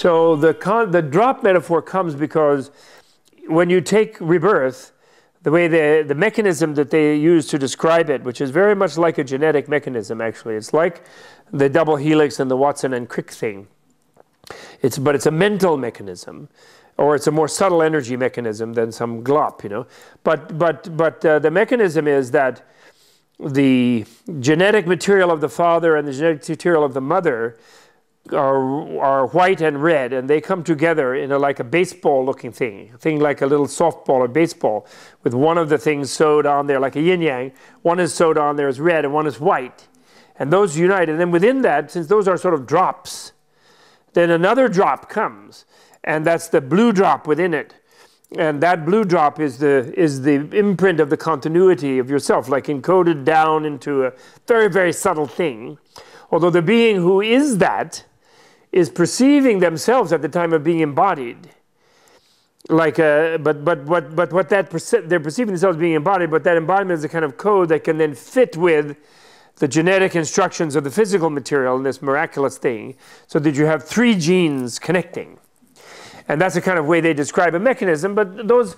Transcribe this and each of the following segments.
So the drop metaphor comes because when you take rebirth, the way the mechanism that they use to describe it, which is very much like a genetic mechanism, actually. It's like the double helix and the Watson and Crick thing. But it's a mental mechanism, or it's a more subtle energy mechanism than some glop, you know. But the mechanism is that the genetic material of the father and the genetic material of the mother are white and red, and they come together in like a baseball-looking thing like a little softball or baseball, with one of the things sewed on there like a yin-yang. One is sewed on there as red, and one is white. And those unite, and then within that, since those are sort of drops, then another drop comes, and that's the blue drop within it. And that blue drop is the imprint of the continuity of yourself, like encoded down into a very, very subtle thing. Although the being who is that is perceiving themselves at the time of being embodied, like but what they're perceiving themselves being embodied, but that embodiment is a kind of code that can then fit with the genetic instructions of the physical material in this miraculous thing, so that you have three genes connecting. And that's the kind of way they describe a mechanism, but those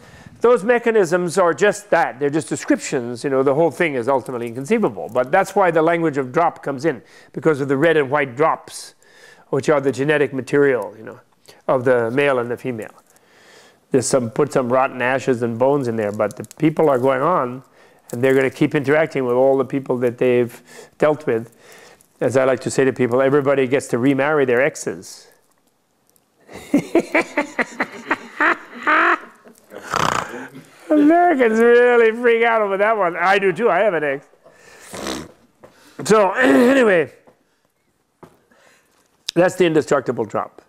mechanisms are just that. They're just descriptions. You know, the whole thing is ultimately inconceivable. But that's why the language of drop comes in, because of the red and white drops, which are the genetic material, you know, of the male and the female. There's put some rotten ashes and bones in there, but the people are going on, and they're going to keep interacting with all the people that they've dealt with. As I like to say to people, everybody gets to remarry their exes. Americans really freak out over that one. I do too. I have an ex. So anyway, that's the indestructible drop.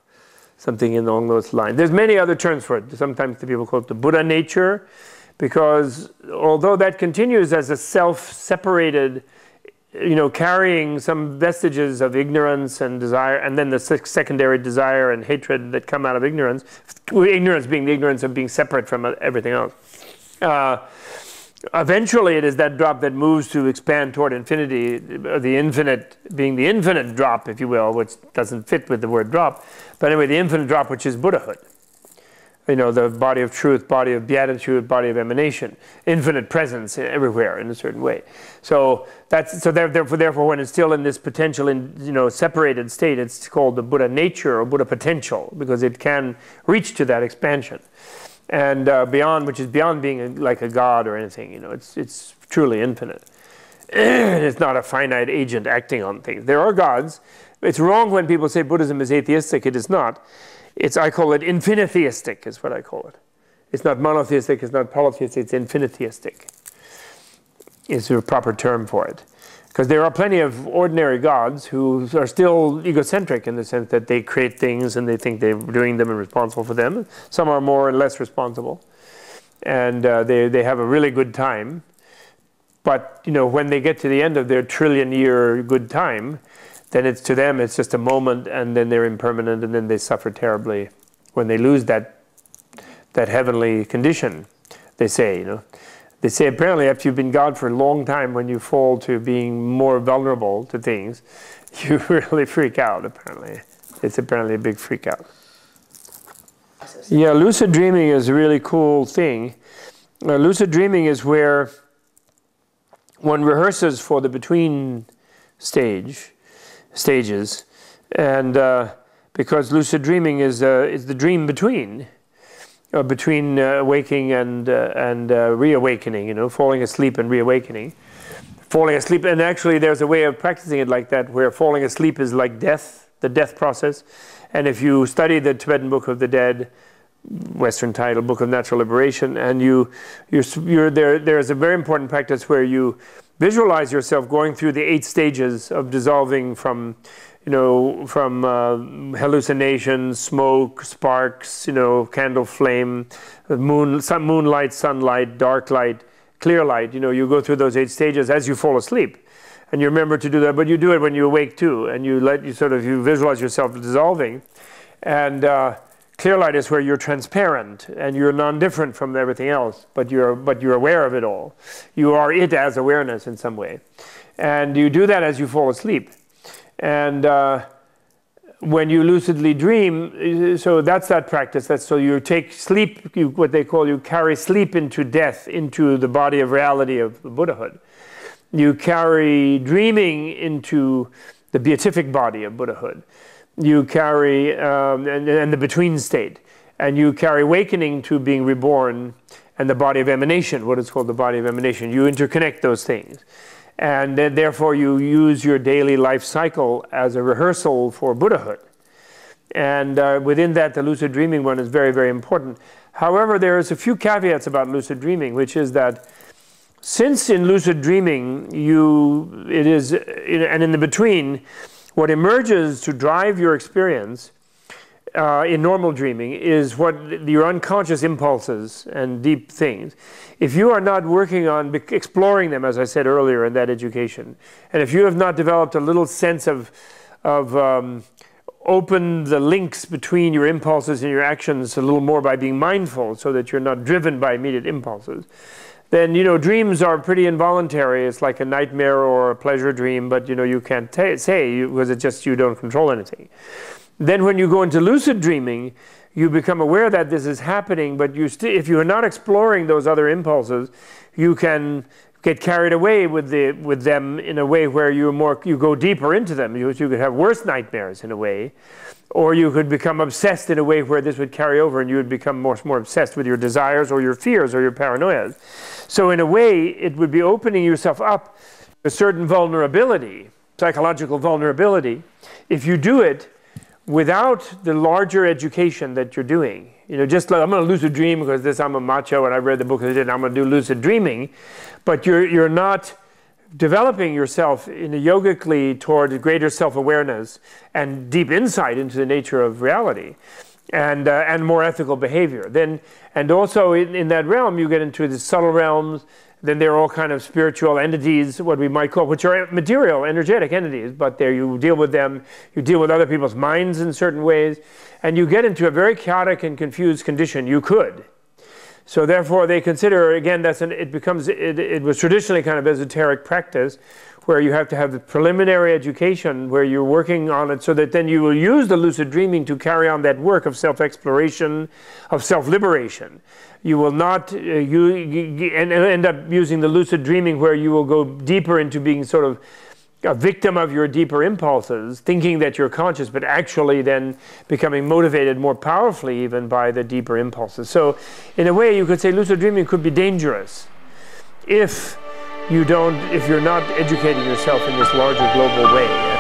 Something along those lines. There's many other terms for it. Sometimes the people call it the Buddha nature, because although that continues as a self-separated, you know, carrying some vestiges of ignorance and desire, and then the secondary desire and hatred that come out of ignorance, ignorance being the ignorance of being separate from everything else. Eventually it is that drop that moves to expand toward infinity, the infinite being the infinite drop, if you will, which doesn't fit with the word drop. But anyway, the infinite drop, which is Buddhahood. You know, the body of truth, body of beatitude, body of emanation, infinite presence everywhere in a certain way. So therefore, when it's still in this potential, separated state, it's called the Buddha nature or Buddha potential, because it can reach to that expansion, and beyond, which is beyond being like a god or anything. You know, it's truly infinite. It's not a finite agent acting on things. There are gods. It's wrong when people say Buddhism is atheistic. It is not. I call it infinitheistic, is what I call it. It's not monotheistic, it's not polytheistic, it's infinitheistic. Is a proper term for it. Because there are plenty of ordinary gods who are still egocentric in the sense that they create things and they think they're doing them and responsible for them. Some are more or less responsible. And they have a really good time. But, you know, when they get to the end of their trillion-year good time, then to them it's just a moment, and then they're impermanent, and then they suffer terribly when they lose that heavenly condition, they say, you know. They say apparently after you've been God for a long time, when you fall to being more vulnerable to things, you really freak out, apparently. It's apparently a big freak out. Yeah, lucid dreaming is a really cool thing. Lucid dreaming is where one rehearses for the between stages, and because lucid dreaming is the dream between waking and reawakening, you know, falling asleep and reawakening. Falling asleep, and actually there's a way of practicing it like that, where falling asleep is like death, the death process. And if you study the Tibetan Book of the Dead, Western title, Book of Natural Liberation, and there's a very important practice where you visualize yourself going through the 8 stages of dissolving from hallucinations, smoke, sparks, candle flame, moonlight, sunlight, dark light, clear light. You go through those 8 stages as you fall asleep. And you remember to do that, but you do it when you awake too, and you visualize yourself dissolving. And clear light is where you're transparent and you're non-different from everything else, but you're aware of it all. You are it as awareness in some way. And you do that as you fall asleep. And when you lucidly dream, so that's that practice. That's so you take sleep, what they call, you carry sleep into death, into the body of reality of the Buddhahood. You carry dreaming into the beatific body of Buddhahood. You carry, and the between state. And you carry awakening to being reborn and the body of emanation, what is called the body of emanation. You interconnect those things. And then, therefore, you use your daily life cycle as a rehearsal for Buddhahood. And within that, the lucid dreaming one is very, very important. However, there's a few caveats about lucid dreaming, which is that since in lucid dreaming, it is, and in the between, what emerges to drive your experience in normal dreaming is what your unconscious impulses and deep things. If you are not working on exploring them, as I said earlier in that education, and if you have not developed a little sense of open the links between your impulses and your actions a little more by being mindful so that you're not driven by immediate impulses, then, dreams are pretty involuntary. It's like a nightmare or a pleasure dream, but, you can't say because it's just you don't control anything. Then when you go into lucid dreaming, you become aware that this is happening, but if you are not exploring those other impulses, you can get carried away with them in a way where you go deeper into them. You could have worse nightmares in a way, or you could become obsessed in a way where this would carry over and you would become more obsessed with your desires or your fears or your paranoias. So in a way, it would be opening yourself up to a certain vulnerability, psychological vulnerability, if you do it without the larger education that you're doing. Just like, I'm going to lucid dream because I'm a macho and I read the book and I'm going to do lucid dreaming, but you're not developing yourself yogically toward greater self-awareness and deep insight into the nature of reality and more ethical behavior. And also in that realm, you get into the subtle realms. Then there are all kind of spiritual entities, what we might call, which are material, energetic entities, but there you deal with them, you deal with other people's minds in certain ways, and you get into a very chaotic and confused condition. You could. So therefore they consider, again, it was traditionally kind of esoteric practice where you have to have the preliminary education where you're working on it so that then you will use the lucid dreaming to carry on that work of self-exploration, of self-liberation. You will not end up using the lucid dreaming where you will go deeper into being sort of a victim of your deeper impulses, thinking that you're conscious, but actually then becoming motivated more powerfully even by the deeper impulses. So in a way, you could say lucid dreaming could be dangerous if you're not educating yourself in this larger global way.